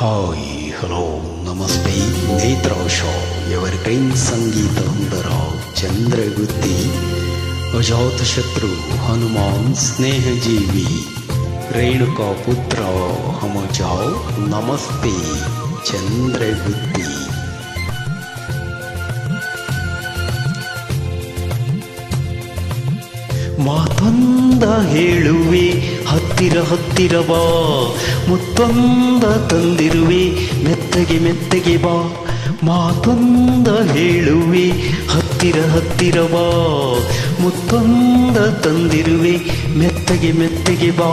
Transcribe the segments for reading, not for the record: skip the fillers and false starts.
Hi hello ನಮಸ್ತೆ ನೇತ್ರ show evergreen ಸಂಗೀತ ಹುಂಡರಾವ್ ಚಂದ್ರಗುತ್ತಿ ಅಜಾತಶತ್ರು ಹನುಮಾನ್ ಸ್ನೇಹಜೀವಿ ರೇಣುಕಾ ಪುತ್ರ ಹಮ ಜಾವ್ ನಮಸ್ತೆ ಚಂದ್ರಗುತ್ತಿ. ಮಾತೊಂದ ಹೇಳುವೆ ಹತ್ತಿರ ಹತ್ತಿರ ಬಾ, ಮುತ್ತೊಂದ ತಂದಿರುವೆ ಮೆತ್ತಗೆ ಮೆತ್ತಗೆ ಬಾ. ಮಾತೊಂದ ಹೇಳುವೆ ಹತ್ತಿರ ಹತ್ತಿರ ಬಾ, ಮುತ್ತೊಂದ ತಂದಿರುವೆ ಮೆತ್ತಗೆ ಮೆತ್ತಗೆ ಬಾ.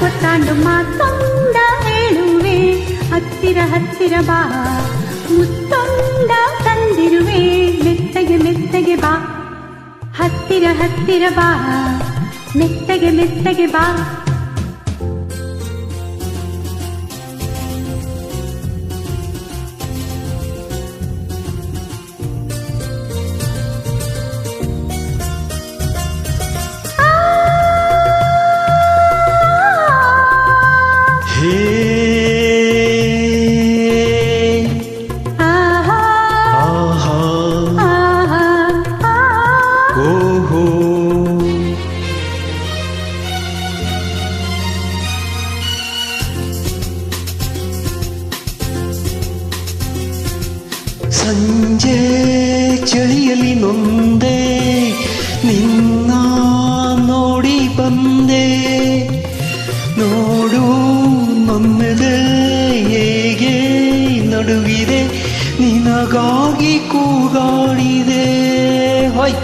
ಗೊತ್ತಾಂಡು ಮಾತೊಂದ ಹೇಳುವೆ ಹತ್ತಿರ ಹತ್ತಿರ ಬಾ, ಮುತ್ತೊಂದ ತಂದಿರುವೆ ಮೆತ್ತಗೆ ಮೆತ್ತಗೆ ಬಾ. ಹತ್ತಿರ ಹತ್ತಿರ ಬಾ, ಮೆತ್ತಗೆ ಮೆತ್ತಗೆ ಬಾ. ಸಂಜೆ ಚಳಿಯಲ್ಲಿ ನೊಂದೆ ನಿನ್ನ ನೋಡಿ ಬಂದೆ, ನೋಡು ನನ್ನೆದೆ ಹೇಗೆ ನಡುವಿದೆ, ನಿನಗಾಗಿ ಕೂಗಾಡಿದೆ. ಹೊಯ್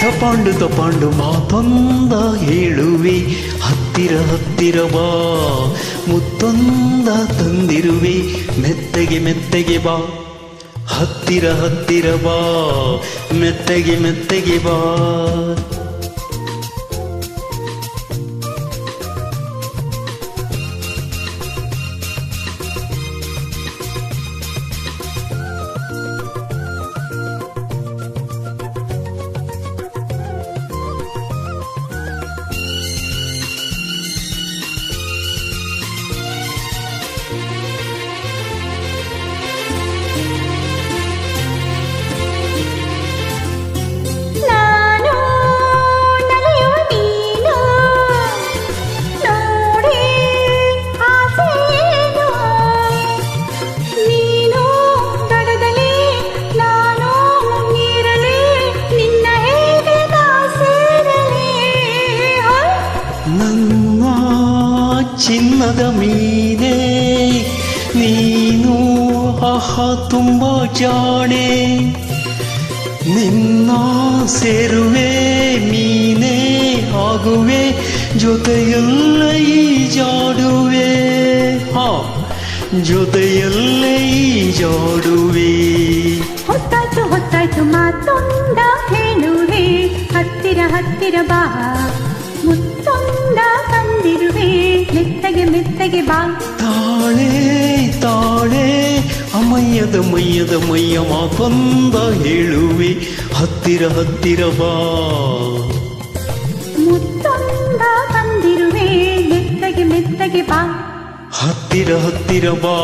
ತಪಾಂಡು ತಪಾಂಡು ಮಾತೊಂದ ಹೇಳುವೆ ಹತ್ತಿರ ಹತ್ತಿರ ಬಾ, ಮುತ್ತೊಂದ ತಂದಿರುವೆ ಮೆತ್ತಗೆ ಮೆತ್ತಗೆ ಬಾ. ಹತ್ತಿರ ಹತ್ತಿರ ಬಾ, ಮೆತ್ತಗೆ ಮೆತ್ತಗೆ ಬಾ. ನನ್ನ ಚಿನ್ನದ ಮೀನೆ ನೀನು ಆಹಾ ತುಂಬ ಜಾಣೆ, ನಿನ್ನ ಸೇರುವೆ ಮೀನೆ ಆಗುವೆ, ಜೊತೆಯಲ್ಲೇ ಈಜಾಡುವೆ. ಜೊತೆಯಲ್ಲೇ ಈಜಾಡುವೆ. ಹೊತ್ತಾಯ್ತು ಹೊತ್ತಾಯ್ತು ಮಾತೊಂದ ಹೇಳುವೆ ಹತ್ತಿರ ಹತ್ತಿರ ಬಾ, ಮುತ್ತೊಂದ ತಂದಿರುವೆ ಮೆತ್ತಗೆ ಮೆತ್ತಗೆ ಬಾ. ತಾಳೆ ತಾಳೆ ಅಮಯ್ಯದ ಮಯ್ಯದ ಮಯ್ಯ ಮಾತೊಂದ ಹೇಳುವೆ ಹತ್ತಿರ ಹತ್ತಿರ ಬಾ, ಮುತ್ತೊಂದ ತಂದಿರುವೆ ಮೆತ್ತಗೆ ಮೆತ್ತಗೆ ಬಾ. ಹತ್ತಿರ ಹತ್ತಿರ ಬಾ,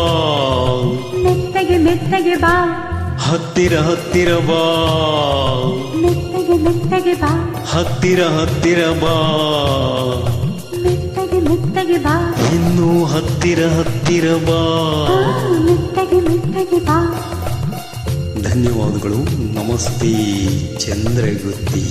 ಮೆತ್ತಗೆ ಮೆತ್ತಗೆ ಬಾ. ಹತ್ತಿರ ಹತ್ತಿರ ಬಾ, ಮೆತ್ತಗೆ ಮೆತ್ತಗೆ ಬಾ. ಹತ್ತಿರ ಹತ್ತಿರ ಬಾ, ಮೆತ್ತಗೆ ಮೆತ್ತಗೆ ಬಾ. ಇನ್ನೂ ಹತ್ತಿರ ಹತ್ತಿರ ಬಾ. ಮೆತ್ತಗೆ ಮೆತ್ತಗೆ ಬಾ. ಧನ್ಯವಾದಗಳು. ನಮಸ್ತೆ ಚಂದ್ರಗುತ್ತಿ.